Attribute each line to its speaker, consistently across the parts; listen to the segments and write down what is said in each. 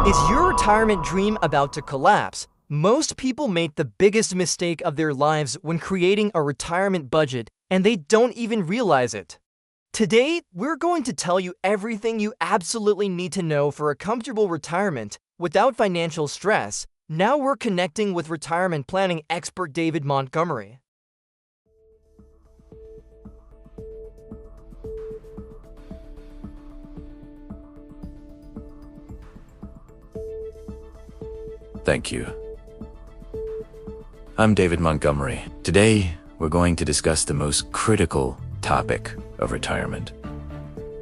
Speaker 1: Is your retirement dream about to collapse? Most people make the biggest mistake of their lives when creating a retirement budget, and they don't even realize it. Today, we're going to tell you everything you absolutely need to know for a comfortable retirement without financial stress. Now we're connecting with retirement planning expert David Montgomery.
Speaker 2: Thank you. I'm David Montgomery. Today, we're going to discuss the most critical topic of retirement: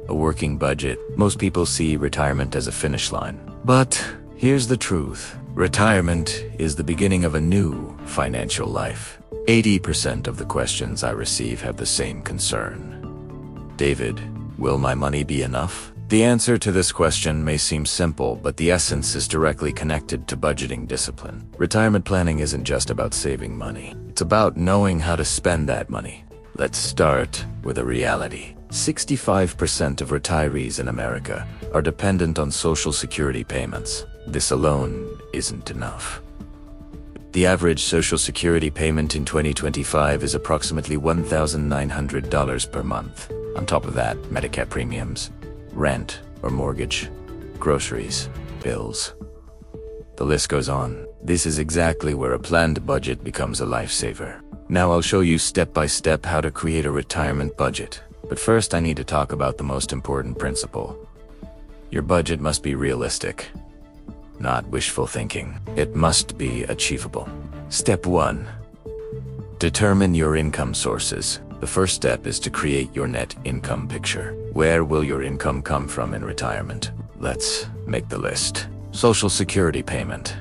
Speaker 2: a working budget. Most people see retirement as a finish line. But here's the truth. Retirement is the beginning of a new financial life. 80% of the questions I receive have the same concern. David, will my money be enough? The answer to this question may seem simple, but the essence is directly connected to budgeting discipline. Retirement planning isn't just about saving money. It's about knowing how to spend that money. Let's start with a reality. 65% of retirees in America are dependent on Social Security payments. This alone isn't enough. The average Social Security payment in 2025 is approximately $1,900 per month. On top of that, Medicare premiums, rent or mortgage, groceries, bills. The list goes on. This is exactly where a planned budget becomes a lifesaver. Now I'll show you step by step how to create a retirement budget. But first I need to talk about the most important principle. Your budget must be realistic, not wishful thinking. It must be achievable. Step 1. Determine your income sources. The first step is to create your net income picture. Where will your income come from in retirement? Let's make the list. Social Security payment.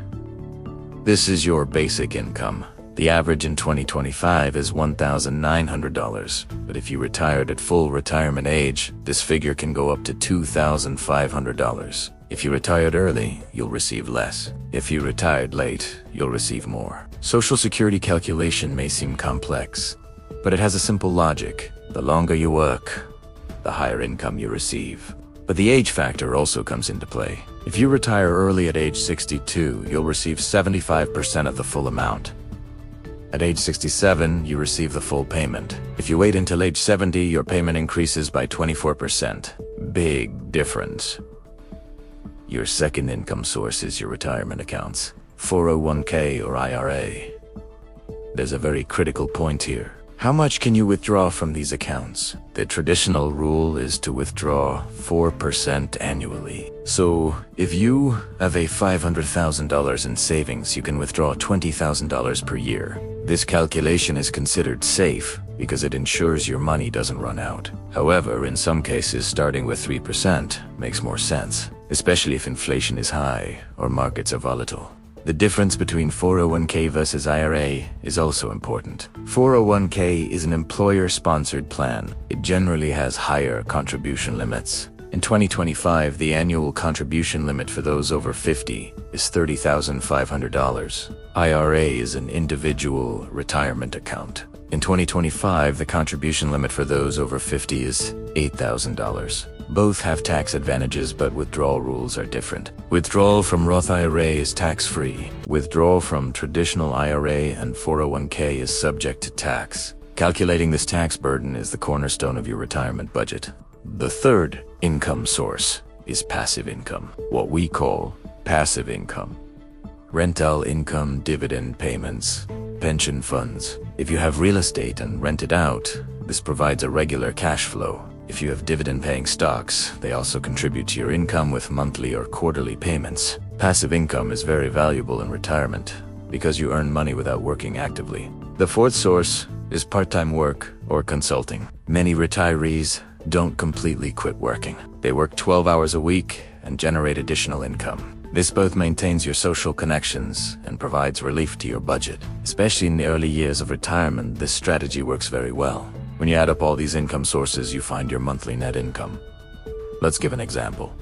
Speaker 2: This is your basic income. The average in 2025 is $1,900, but if you retired at full retirement age, this figure can go up to $2,500. If you retired early, you'll receive less. If you retired late, you'll receive more. Social Security calculation may seem complex, but it has a simple logic. The longer you work, the higher income you receive. But the age factor also comes into play. If you retire early at age 62, you'll receive 75% of the full amount. At age 67, you receive the full payment. If you wait until age 70, your payment increases by 24%. Big difference. Your second income source is your retirement accounts, 401k or IRA. There's a very critical point here. How much can you withdraw from these accounts? The traditional rule is to withdraw 4% annually. So, if you have a $500,000 in savings, you can withdraw $20,000 per year. This calculation is considered safe because it ensures your money doesn't run out. However, in some cases, starting with 3% makes more sense, especially if inflation is high or markets are volatile. The difference between 401k versus IRA is also important. 401k is an employer-sponsored plan. It generally has higher contribution limits. In 2025, the annual contribution limit for those over 50 is $30,500. IRA is an individual retirement account. In 2025, the contribution limit for those over 50 is $8,000. Both have tax advantages, but withdrawal rules are different. Withdrawal from Roth IRA is tax-free. Withdrawal from traditional IRA and 401k is subject to tax. Calculating this tax burden is the cornerstone of your retirement budget. The third income source is passive income, what we call passive income. Rental income, dividend payments, pension funds. If you have real estate and rent it out, this provides a regular cash flow. If you have dividend-paying stocks, they also contribute to your income with monthly or quarterly payments. Passive income is very valuable in retirement because you earn money without working actively. The fourth source is part-time work or consulting. Many retirees don't completely quit working. They work 12 hours a week and generate additional income. This both maintains your social connections and provides relief to your budget. Especially in the early years of retirement, this strategy works very well. When you add up all these income sources, you find your monthly net income. Let's give an example.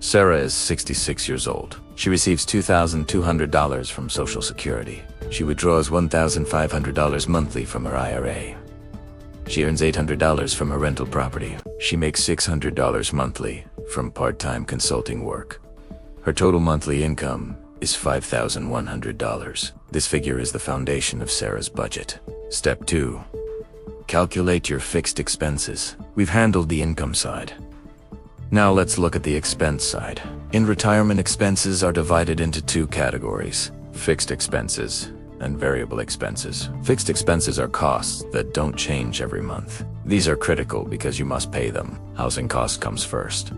Speaker 2: Sarah is 66 years old. She receives $2,200 from Social Security. She withdraws $1,500 monthly from her IRA. She earns $800 from her rental property. She makes $600 monthly from part-time consulting work. Her total monthly income is $5,100. This figure is the foundation of Sarah's budget. Step 2. Calculate your fixed expenses. We've handled the income side. Now let's look at the expense side. In retirement, expenses are divided into two categories: fixed expenses and variable expenses. Fixed expenses are costs that don't change every month. These are critical because you must pay them. Housing cost comes first.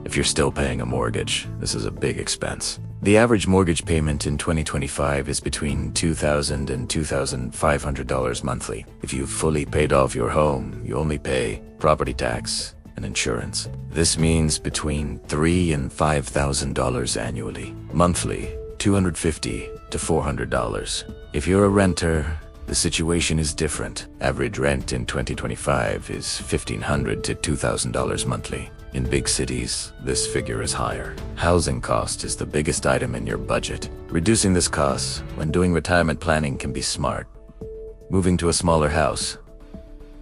Speaker 2: If you're still paying a mortgage, this is a big expense. The average mortgage payment in 2025 is between $2,000 and $2,500 monthly. If you've fully paid off your home, you only pay property tax and insurance. This means between $3,000 and $5,000 annually. Monthly, $250 to $400. If you're a renter, the situation is different. Average rent in 2025 is $1,500 to $2,000 monthly. In big cities, this figure is higher. Housing cost is the biggest item in your budget. Reducing this cost when doing retirement planning can be smart. Moving to a smaller house,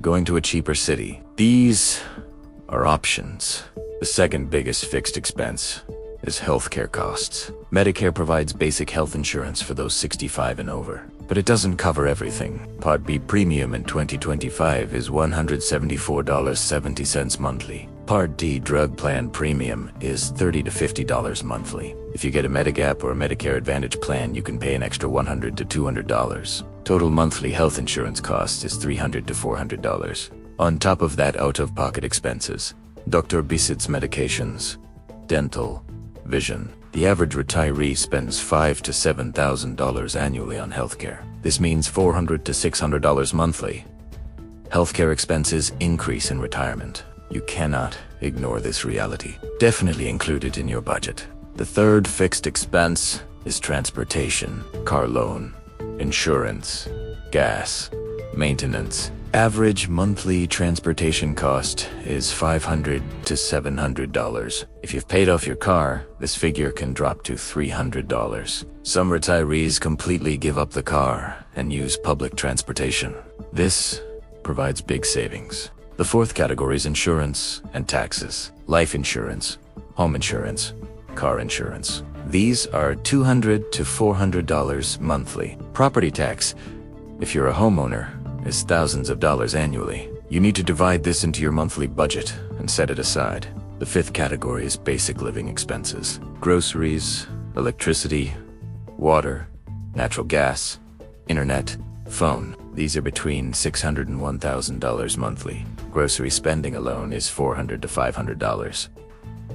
Speaker 2: going to a cheaper city. These are options. The second biggest fixed expense is healthcare costs. Medicare provides basic health insurance for those 65 and over, but it doesn't cover everything. Part B premium in 2025 is $174.70 monthly. Part D drug plan premium is $30 to $50 monthly. If you get a Medigap or a Medicare Advantage plan, you can pay an extra $100 to $200. Total monthly health insurance cost is $300 to $400. On top of that, out-of-pocket expenses, Dr. Bisit's medications, dental, vision. The average retiree spends $5,000 to $7,000 annually on healthcare. This means $400 to $600 monthly. Healthcare expenses increase in retirement. You cannot ignore this reality. Definitely include it in your budget. The third fixed expense is transportation, car loan, insurance, gas, maintenance. Average monthly transportation cost is $500 to $700. If you've paid off your car, this figure can drop to $300. Some retirees completely give up the car and use public transportation. This provides big savings. The fourth category is insurance and taxes. Life insurance, home insurance, car insurance. These are $200 to $400 monthly. Property tax, if you're a homeowner, is thousands of dollars annually. You need to divide this into your monthly budget and set it aside. The fifth category is basic living expenses. Groceries, electricity, water, natural gas, internet, phone. These are between $600 and $1,000 monthly. Grocery spending alone is $400 to $500.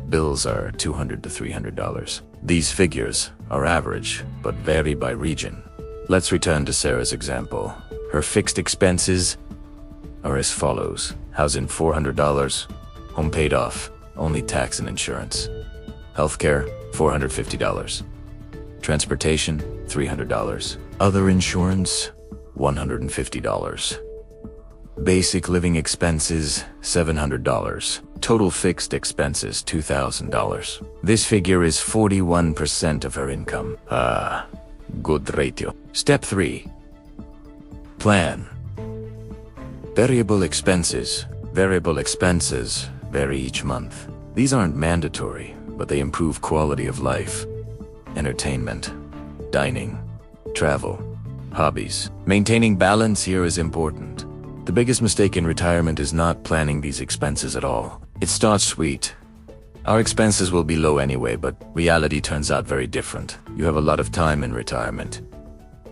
Speaker 2: Bills are $200 to $300. These figures are average, but vary by region. Let's return to Sarah's example. Her fixed expenses are as follows. Housing $400, home paid off, only tax and insurance. Healthcare $450. Transportation $300. Other insurance $150. Basic living expenses $700. Total fixed expenses $2,000. This figure is 41% of her income. Good ratio. Step 3. Plan. Variable expenses. Variable expenses vary each month. These aren't mandatory, but they improve quality of life. Entertainment, dining, travel, hobbies. Maintaining balance here is important. The biggest mistake in retirement is not planning these expenses at all. It starts sweet. Our expenses will be low anyway, but reality turns out very different. You have a lot of time in retirement.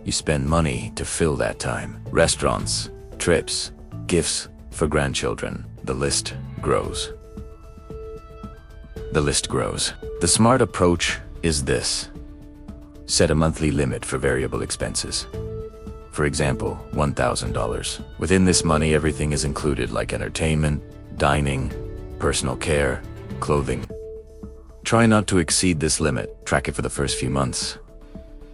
Speaker 2: You spend money to fill that time. Restaurants, trips, gifts for grandchildren. The list grows. The list grows. The smart approach is this. Set a monthly limit for variable expenses. For example, $1,000. Within this money, everything is included like entertainment, dining, personal care, clothing. Try not to exceed this limit. Track it for the first few months.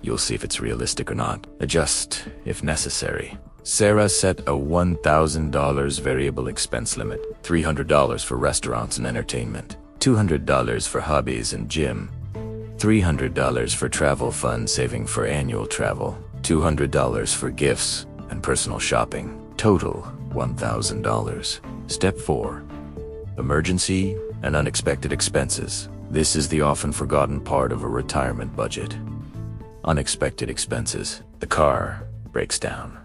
Speaker 2: You'll see if it's realistic or not. Adjust if necessary. Sarah set a $1,000 variable expense limit. $300 for restaurants and entertainment. $200 for hobbies and gym. $300 for travel fund saving for annual travel. $200 for gifts and personal shopping. Total $1,000. Step 4. Emergency and unexpected expenses. This is the often forgotten part of a retirement budget. Unexpected expenses. The car breaks down.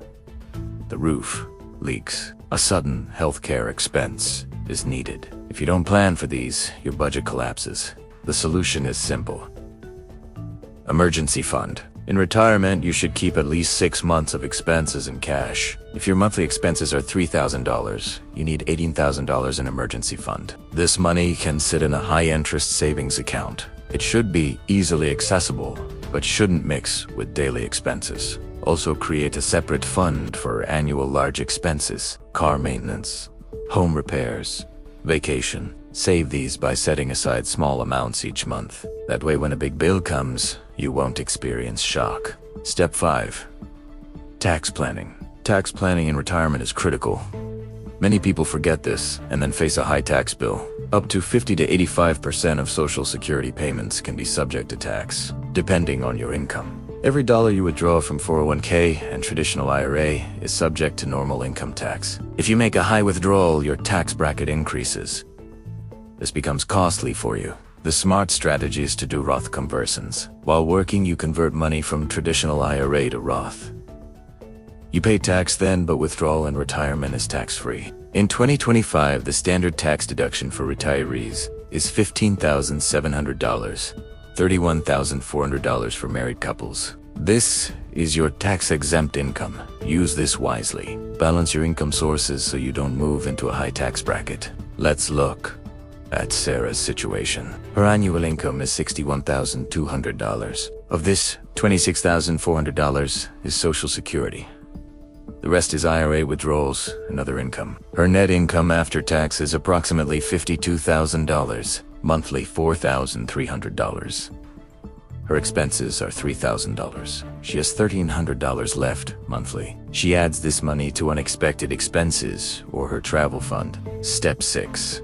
Speaker 2: The roof leaks. A sudden healthcare expense is needed. If you don't plan for these, your budget collapses. The solution is simple. Emergency fund. In retirement, you should keep at least 6 months of expenses in cash. If your monthly expenses are $3,000, you need $18,000 in emergency fund. This money can sit in a high-interest savings account. It should be easily accessible, but shouldn't mix with daily expenses. Also create a separate fund for annual large expenses, car maintenance, home repairs, vacation. Save these by setting aside small amounts each month. That way when a big bill comes, you won't experience shock. Step 5. Tax planning. Tax planning in retirement is critical. Many people forget this and then face a high tax bill. Up to 50 to 85% of Social Security payments can be subject to tax, depending on your income. Every dollar you withdraw from 401k and traditional IRA is subject to normal income tax. If you make a high withdrawal, your tax bracket increases. This becomes costly for you. The smart strategy is to do Roth conversions. While working, you convert money from traditional IRA to Roth. You pay tax then, but withdrawal in retirement is tax-free. In 2025, the standard tax deduction for retirees is $15,700, $31,400 for married couples. This is your tax-exempt income. Use this wisely. Balance your income sources so you don't move into a high tax bracket. Let's look at Sarah's situation. Her annual income is $61,200. Of this, $26,400 is Social Security. The rest is IRA withdrawals and other income. Her net income after tax is approximately $52,000, monthly $4,300. Her expenses are $3,000. She has $1,300 left monthly. She adds this money to unexpected expenses or her travel fund. Step 6.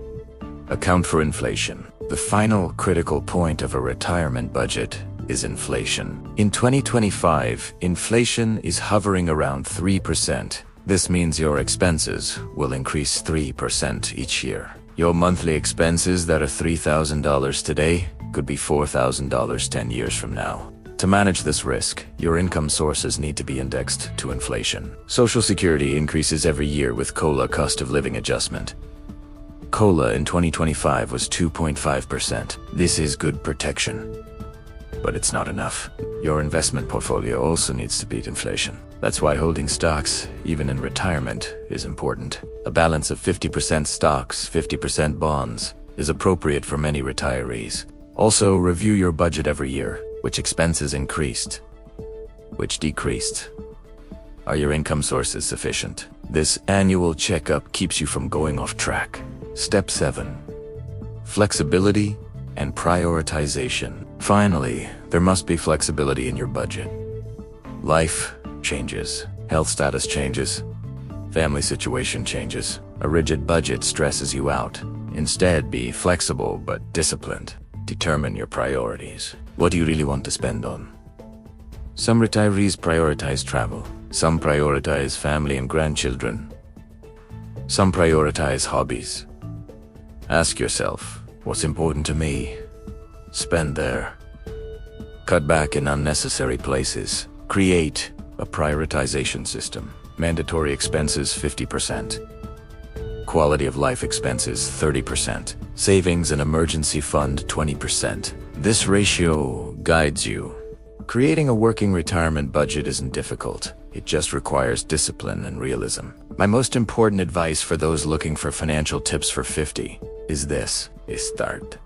Speaker 2: Account for inflation. The final critical point of a retirement budget is inflation. In 2025, inflation is hovering around 3%. This means your expenses will increase 3% each year. Your monthly expenses that are $3,000 today could be $4,000 10 years from now. To manage this risk, your income sources need to be indexed to inflation. Social Security increases every year with COLA, cost of living adjustment. COLA in 2025 was 2.5%. This is good protection, but it's not enough. Your investment portfolio also needs to beat inflation. That's why holding stocks, even in retirement, is important. A balance of 50% stocks, 50% bonds, is appropriate for many retirees. Also, review your budget every year. Which expenses increased? Which decreased? Are your income sources sufficient? This annual checkup keeps you from going off track. Step 7. Flexibility and prioritization. Finally, there must be flexibility in your budget. Life changes. Health status changes. Family situation changes. A rigid budget stresses you out. Instead, be flexible but disciplined. Determine your priorities. What do you really want to spend on? Some retirees prioritize travel. Some prioritize family and grandchildren. Some prioritize hobbies. Ask yourself, what's important to me? Spend there. Cut back in unnecessary places. Create a prioritization system. Mandatory expenses 50%. Quality of life expenses 30%. Savings and emergency fund 20%. This ratio guides you. Creating a working retirement budget isn't difficult. It just requires discipline and realism. My most important advice for those looking for financial tips for 50 is this: start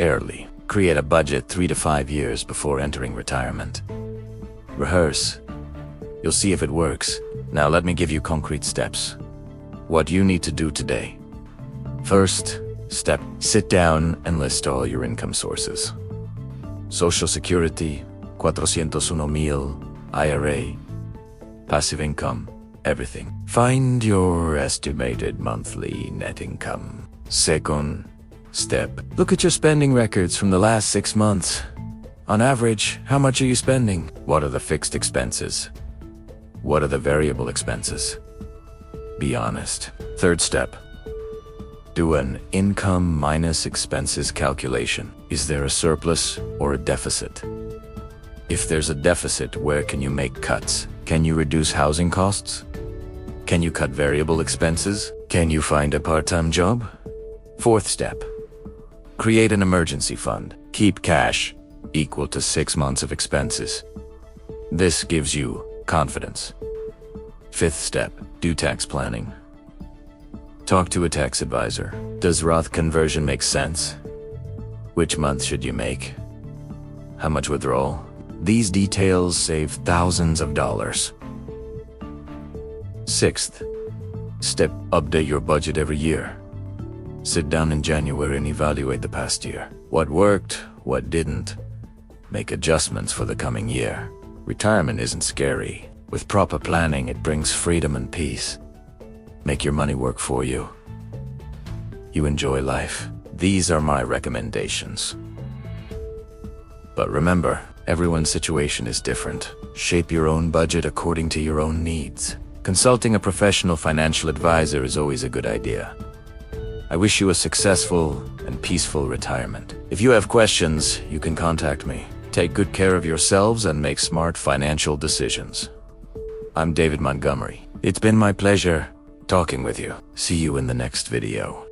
Speaker 2: early. Create a budget 3 to 5 years before entering retirement. Rehearse. You'll see if it works. Now let me give you concrete steps. What you need to do today. First step, sit down and list all your income sources. Social Security, 401,000, IRA, passive income, everything. Find your estimated monthly net income. Second step, look at your spending records from the last 6 months. On average, how much are you spending? What are the fixed expenses? What are the variable expenses? Be honest. Third step, Do an income minus expenses calculation. Is there a surplus or a deficit? If there's a deficit, where can you make cuts? Can you reduce housing costs? Can you cut variable expenses? Can you find a part-time job? Fourth step. Create an emergency fund. Keep cash equal to 6 months of expenses. This gives you confidence. Fifth step. Do tax planning. Talk to a tax advisor. Does Roth conversion make sense? Which month should you make? How much withdrawal? These details save thousands of dollars. Sixth step, update your budget every year. Sit down in January and evaluate the past year. What worked, what didn't. Make adjustments for the coming year. Retirement isn't scary. With proper planning, it brings freedom and peace. Make your money work for you. You enjoy life. These are my recommendations. But remember, everyone's situation is different. Shape your own budget according to your own needs. Consulting a professional financial advisor is always a good idea. I wish you a successful and peaceful retirement. If you have questions, you can contact me. Take good care of yourselves and make smart financial decisions. I'm David Montgomery. It's been my pleasure talking with you. See you in the next video.